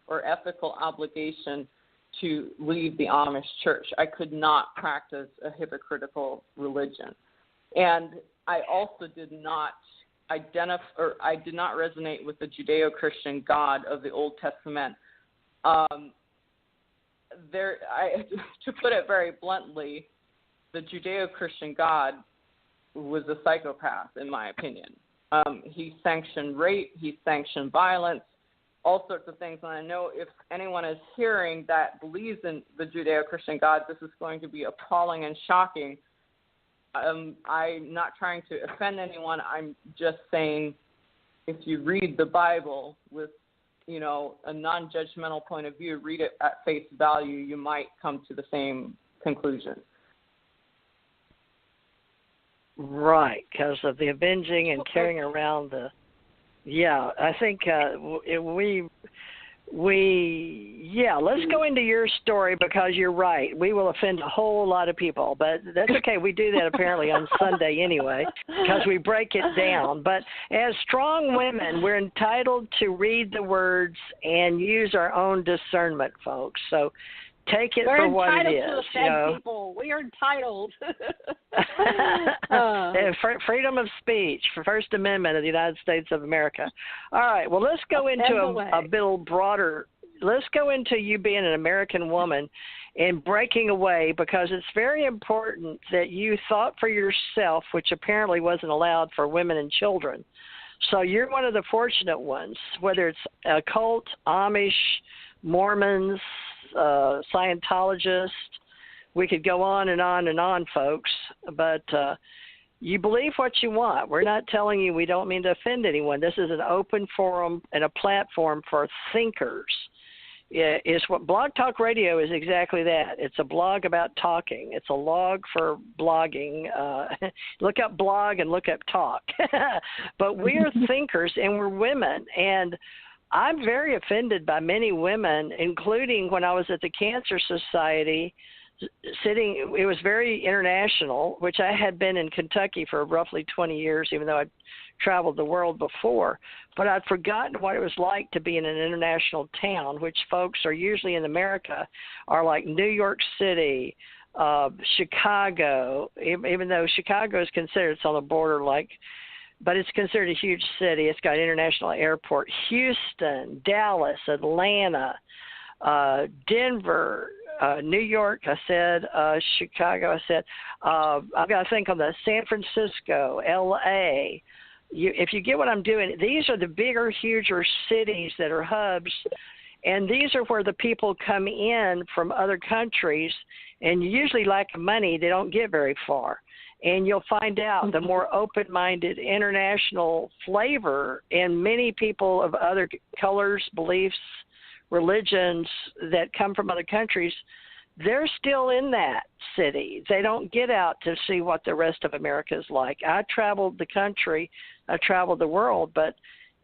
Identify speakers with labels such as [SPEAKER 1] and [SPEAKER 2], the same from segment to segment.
[SPEAKER 1] or ethical obligation to leave the Amish church. I could not practice a hypocritical religion. And I also did not I did not resonate with the Judeo-Christian God of the Old Testament. To put it very bluntly, the Judeo-Christian God was a psychopath, in my opinion. He sanctioned rape, he sanctioned violence, all sorts of things. And I know if anyone is hearing that believes in the Judeo-Christian God, this is going to be appalling and shocking. I'm not trying to offend anyone. I'm just saying if you read the Bible with, a non-judgmental point of view, read it at face value, you might come to the same conclusion.
[SPEAKER 2] Right, because of the avenging and carrying around I think let's go into your story because you're right. We will offend a whole lot of people, but that's okay. We do that apparently on Sunday anyway because we break it down. But as strong women, we're entitled to read the words and use our own discernment, folks. So take it for what it is.
[SPEAKER 3] We're entitled to offend people. We are entitled.
[SPEAKER 2] Freedom of speech, First Amendment of the United States of America. All right, well, let's go into a bit broader. Let's go into you being an American woman and breaking away, because it's very important that you thought for yourself, which apparently wasn't allowed for women and children. So you're one of the fortunate ones, whether it's a cult, Amish, Mormons, Scientologists. We could go on and on and on, folks, but you believe what you want. We're not telling you, we don't mean to offend anyone. This is an open forum and a platform for thinkers. Is what Blog Talk Radio is, exactly that. It's a blog about talking. It's a log for blogging. Look up blog and look up talk. But we are thinkers and we're women. And I'm very offended by many women, including when I was at the Cancer Society sitting. It was very international, which I had been in Kentucky for roughly 20 years, even though I'd traveled the world before. But I'd forgotten what it was like to be in an international town, which folks are usually in America are like New York City, Chicago, even though Chicago is considered, it's on the border but it's considered a huge city. It's got an international airport. Houston, Dallas, Atlanta, Denver, New York, I said, Chicago, I said. I've got to think on the San Francisco, L.A. If you get what I'm doing, these are the bigger, huger cities that are hubs, and these are where the people come in from other countries, and usually lack of money, they don't get very far. And you'll find out the more open-minded international flavor, and many people of other colors, beliefs, religions that come from other countries, they're still in that city. They don't get out to see what the rest of America is like. I traveled the country, I traveled the world, but,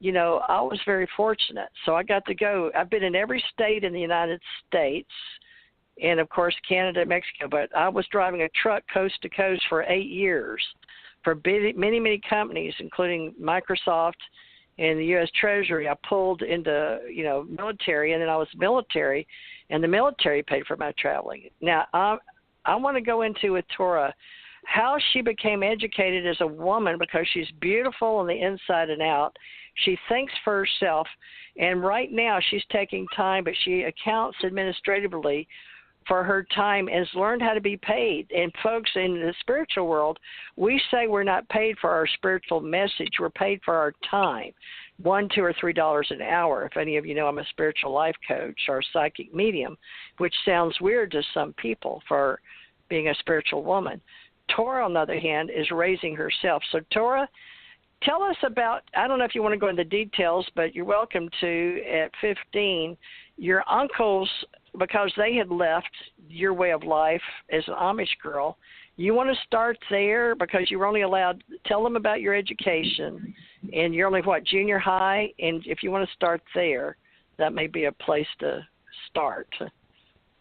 [SPEAKER 2] I was very fortunate. So I got to go. I've been in every state in the United States, and, of course, Canada and Mexico. But I was driving a truck coast to coast for 8 years for many, many companies, including Microsoft and the U.S. Treasury. I pulled into, military, and then I was military, and the military paid for my traveling. Now, I want to go into with Torah how she became educated as a woman, because she's beautiful on the inside and out. She thinks for herself, and right now she's taking time, but she accounts administratively for her time and has learned how to be paid. And folks, in the spiritual world, we say we're not paid for our spiritual message. We're paid for our time, $1, $2, or $3 an hour. If any of you know, I'm a spiritual life coach or a psychic medium, which sounds weird to some people for being a spiritual woman. Torah, on the other hand, is raising herself. So, Torah, tell us about, I don't know if you want to go into details, but you're welcome to, at 15, your uncles, because they had left your way of life as an Amish girl. You want to start there because you were only allowed, tell them about your education, and you're only, junior high? And if you want to start there, that may be a place to start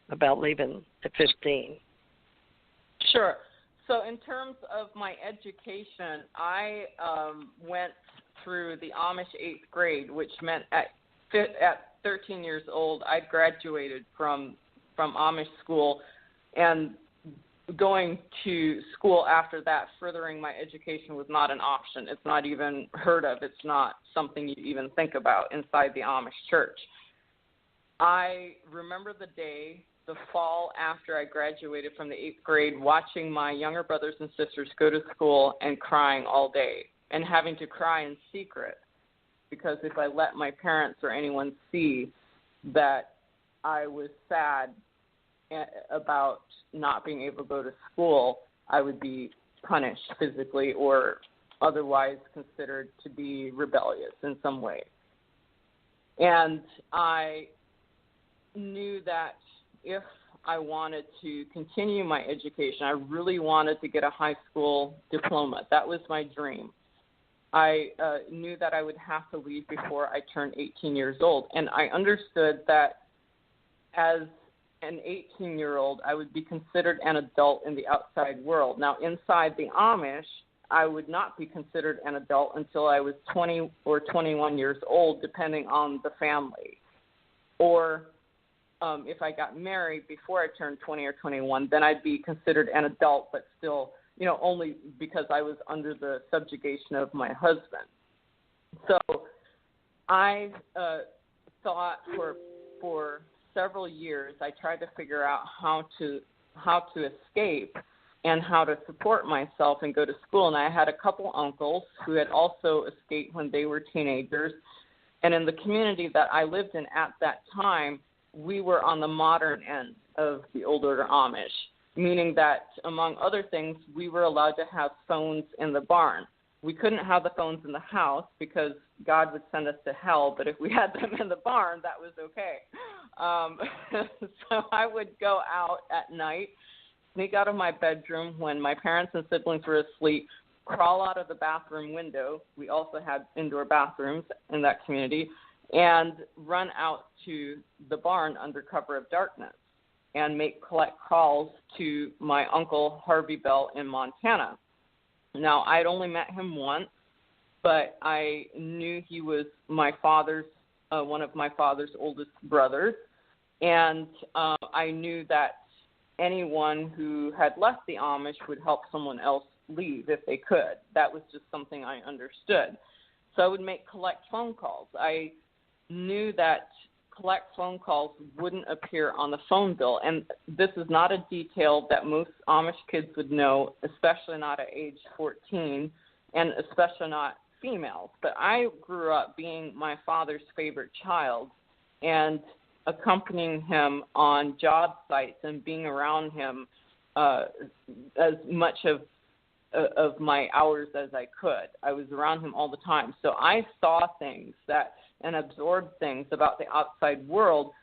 [SPEAKER 2] about leaving at 15.
[SPEAKER 1] Sure. So in terms of my education, I went through the Amish 8th grade, which meant at 13 years old, I'd graduated from Amish school, and going to school after that, furthering my education, was not an option. It's not even heard of. It's not something you even think about inside the Amish church. I remember the day, the fall after I graduated from the 8th grade, watching my younger brothers and sisters go to school and crying all day and having to cry in secret, because if I let my parents or anyone see that I was sad about not being able to go to school, I would be punished physically or otherwise considered to be rebellious in some way. And I knew that if I wanted to continue my education, I really wanted to get a high school diploma. That was my dream. I knew that I would have to leave before I turned 18 years old. And I understood that as an 18-year-old, I would be considered an adult in the outside world. Now, inside the Amish, I would not be considered an adult until I was 20 or 21 years old, depending on the family. Or if I got married before I turned 20 or 21, then I'd be considered an adult, but still, only because I was under the subjugation of my husband. So I thought for several years, I tried to figure out how to escape and how to support myself and go to school. And I had a couple uncles who had also escaped when they were teenagers. And in the community that I lived in at that time, we were on the modern end of the old order Amish, meaning that, among other things, we were allowed to have phones in the barn. We couldn't have the phones in the house because God would send us to hell, but if we had them in the barn, that was okay. So I would go out at night, sneak out of my bedroom when my parents and siblings were asleep, crawl out of the bathroom window. We also had indoor bathrooms in that community, and run out to the barn under cover of darkness and collect calls to my uncle Harvey Bell in Montana. Now, I'd only met him once, but I knew he was my father's, one of my father's oldest brothers, and I knew that anyone who had left the Amish would help someone else leave if they could. That was just something I understood. So I would collect phone calls. I knew that collect phone calls wouldn't appear on the phone bill, and this is not a detail that most Amish kids would know, especially not at age 14, and especially not females. But I grew up being my father's favorite child and accompanying him on job sites and being around him as much of my hours as I could. I was around him all the time. So I saw things and absorbed things about the outside world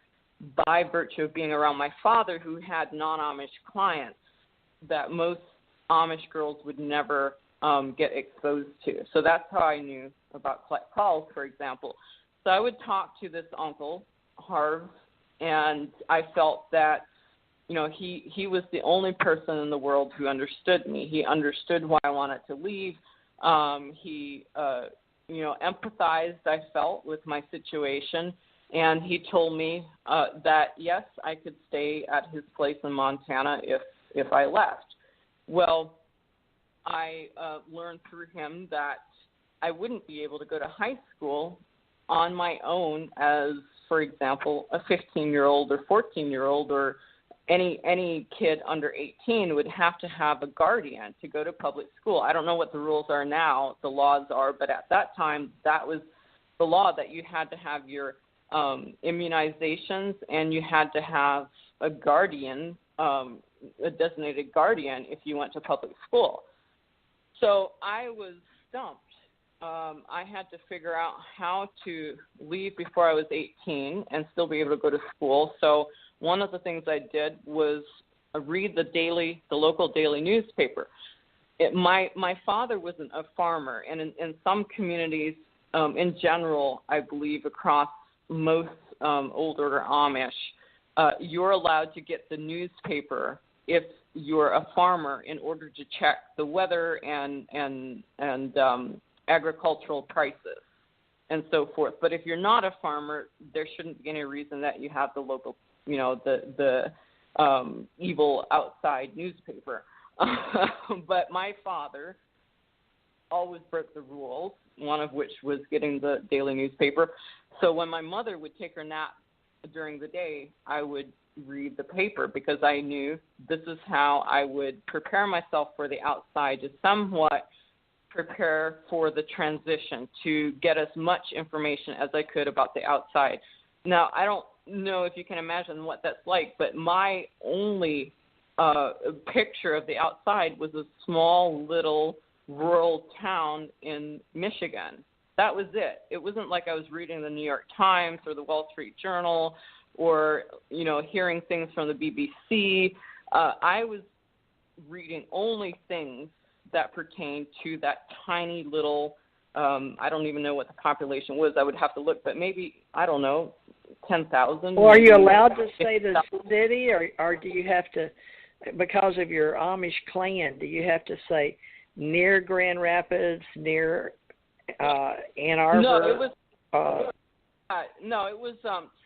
[SPEAKER 1] by virtue of being around my father, who had non-Amish clients that most Amish girls would never get exposed to. So that's how I knew about collect calls, for example. So I would talk to this uncle, Harv, and I felt that he was the only person in the world who understood me. He understood why I wanted to leave. He empathized, I felt, with my situation, and he told me that, yes, I could stay at his place in Montana if I left. Well, I learned through him that I wouldn't be able to go to high school on my own as, for example, a 15-year-old or 14-year-old or any kid under 18 would have to have a guardian to go to public school. I don't know what the rules are now, the laws are, but at that time, that was the law, that you had to have your immunizations and you had to have a guardian, a designated guardian, if you went to public school. So I was stumped. I had to figure out how to leave before I was 18 and still be able to go to school. So one of the things I did was read the local daily newspaper. My father wasn't a farmer, and in some communities, in general, I believe across most old order Amish, you're allowed to get the newspaper if you're a farmer in order to check the weather and agricultural prices. and so forth. But if you're not a farmer, there shouldn't be any reason that you have the local, the evil outside newspaper. But my father always broke the rules, one of which was getting the daily newspaper. So when my mother would take her nap during the day, I would read the paper because I knew this is how I would prepare myself for the outside, to somewhat prepare for the transition, to get as much information as I could about the outside. Now, I don't know if you can imagine what that's like, but my only picture of the outside was a small little rural town in Michigan. That was it. It wasn't like I was reading the New York Times or the Wall Street Journal or, hearing things from the BBC. I was reading only things that pertained to that tiny little, I don't even know what the population was. I would have to look, but maybe, I don't know, 10,000.
[SPEAKER 2] Well, are you allowed to say the city, or do you have to, because of your Amish clan, do you have to say near Grand Rapids, near Ann Arbor?
[SPEAKER 1] No, it was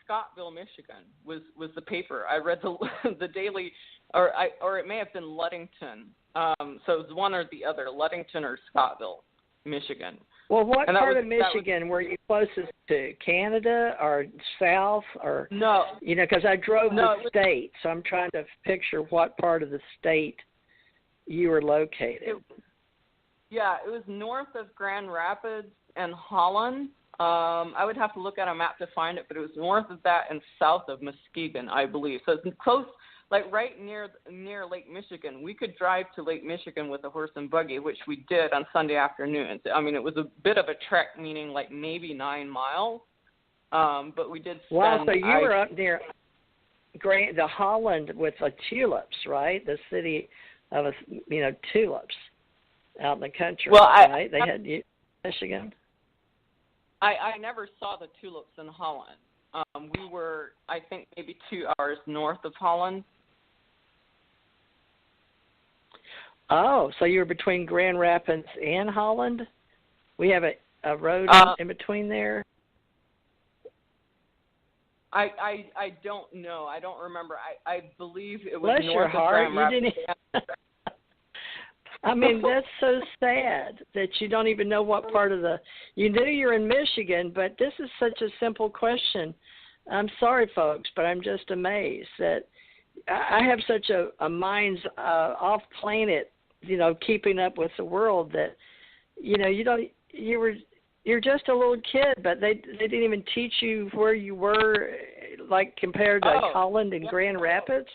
[SPEAKER 1] Scottville, Michigan was the paper. I read the daily, or it may have been Ludington. So it was one or the other, Ludington or Scottville, Michigan.
[SPEAKER 2] Well, what part of Michigan were you closest to? Canada or south, or
[SPEAKER 1] no?
[SPEAKER 2] Because I drove the state, so I'm trying to picture what part of the state you were located.
[SPEAKER 1] It was north of Grand Rapids and Holland. I would have to look at a map to find it, but it was north of that and south of Muskegon, I believe. So it's close, like right near Lake Michigan. We could drive to Lake Michigan with a horse and buggy, which we did on Sunday afternoons. I mean, it was a bit of a trek, meaning like maybe 9 miles, but we did spend...
[SPEAKER 2] Wow, so you were up near the Holland with the tulips, right? The city of, tulips out in the country, right? They had Michigan.
[SPEAKER 1] I never saw the tulips in Holland. We were, I think, maybe 2 hours north of Holland.
[SPEAKER 2] Oh, so you were between Grand Rapids and Holland? We have a road in between there?
[SPEAKER 1] I don't know. I don't remember. I believe it was
[SPEAKER 2] Bless
[SPEAKER 1] north
[SPEAKER 2] your
[SPEAKER 1] of
[SPEAKER 2] heart.
[SPEAKER 1] Grand Rapids.
[SPEAKER 2] I mean, that's so sad that you don't even know what part of you knew you're in Michigan, but this is such a simple question. I'm sorry, folks, but I'm just amazed that I have such a mind's off-planet, keeping up with the world that, you're just a little kid, but they didn't even teach you where you were, like compared to Holland and Grand Rapids.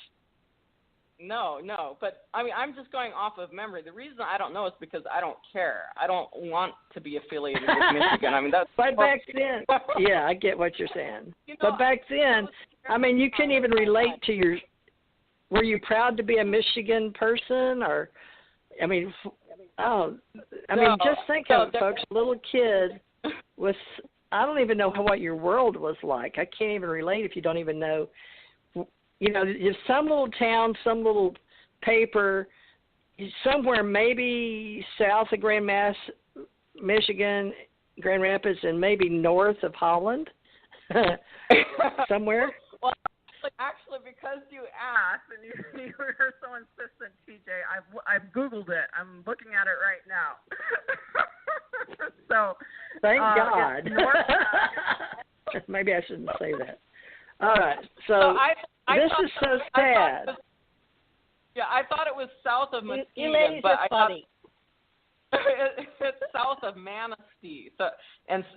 [SPEAKER 1] No, but I mean, I'm just going off of memory. The reason I don't know is because I don't care. I don't want to be affiliated with Michigan. I mean, that's.
[SPEAKER 2] But back then, yeah, I get what you're saying. But back then, I mean, you couldn't even relate to were you proud to be a Michigan person, or, I mean, just think of it, folks, a little kid with, I don't even know what your world was like. I can't even relate if you don't even know. Just some little town, some little paper, somewhere maybe south of Michigan, Grand Rapids, and maybe north of Holland, somewhere.
[SPEAKER 1] Well, actually, because you asked and you were so insistent, TJ, I've Googled it. I'm looking at it right now. So,
[SPEAKER 2] thank God. Maybe I shouldn't say that. All right, so this is so sad.
[SPEAKER 1] I thought it was south of Muskegon,
[SPEAKER 3] you ladies
[SPEAKER 1] but
[SPEAKER 3] are funny.
[SPEAKER 1] It's south of Manistee, so,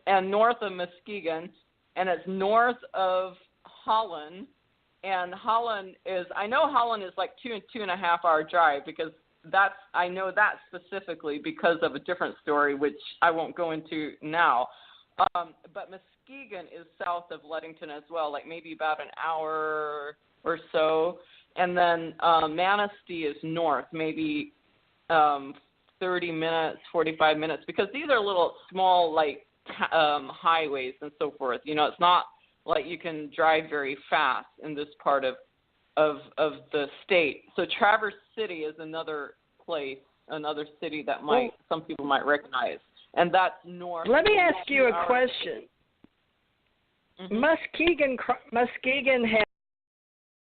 [SPEAKER 1] and north of Muskegon, and it's north of Holland. And Holland is, I know Holland is like 2.5 hour drive, because I know that specifically because of a different story, which I won't go into now. But Muskegon is south of Ludington as well, like maybe about an hour or so. And then Manistee is north, maybe 30 minutes, 45 minutes, because these are little small, like, highways and so forth. It's not like you can drive very fast in this part of the state. So Traverse City is another place, another city that some people might recognize. and that's north.
[SPEAKER 2] Let me ask you a question.
[SPEAKER 1] Mm-hmm.
[SPEAKER 2] Muskegon